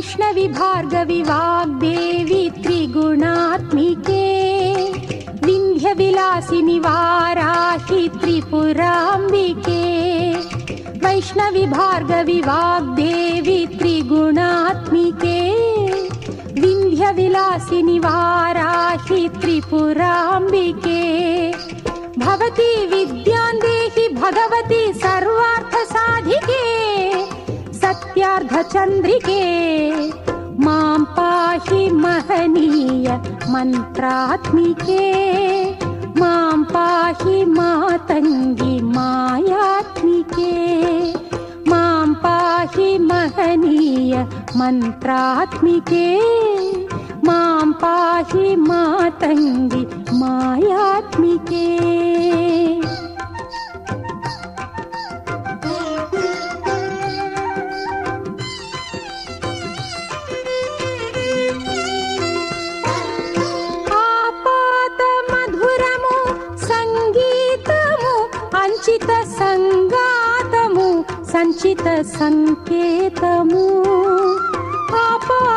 వైష్ణవి భార్గవి వాగ్దేవి త్రిగుణాత్మికే వింధ్య విలాసిని వారాహి త్రిపురాంబికే వైష్ణవి భార్గవి వాగ్దేవి త్రిగుణాత్మికే వింధ్య విలాసిని వారాహి త్రిపురాంబికే భవతి విద్యాందేహి భగవతి సర్వార్థ సాధికే సత్యార్థ చంద్రికే మాం పాహి మహనీయ మంత్రాత్మికే మాం పాహి మాతంగి మాయాత్మికే మాం పాహి మహనీయ మంత్రాత్మికే మాం పాహి మాతంగి మాయాత్మికే. ఆపాత మధురము సంగీతము అంచిత సంగాతము సంచిత సంకేతము ఆపాత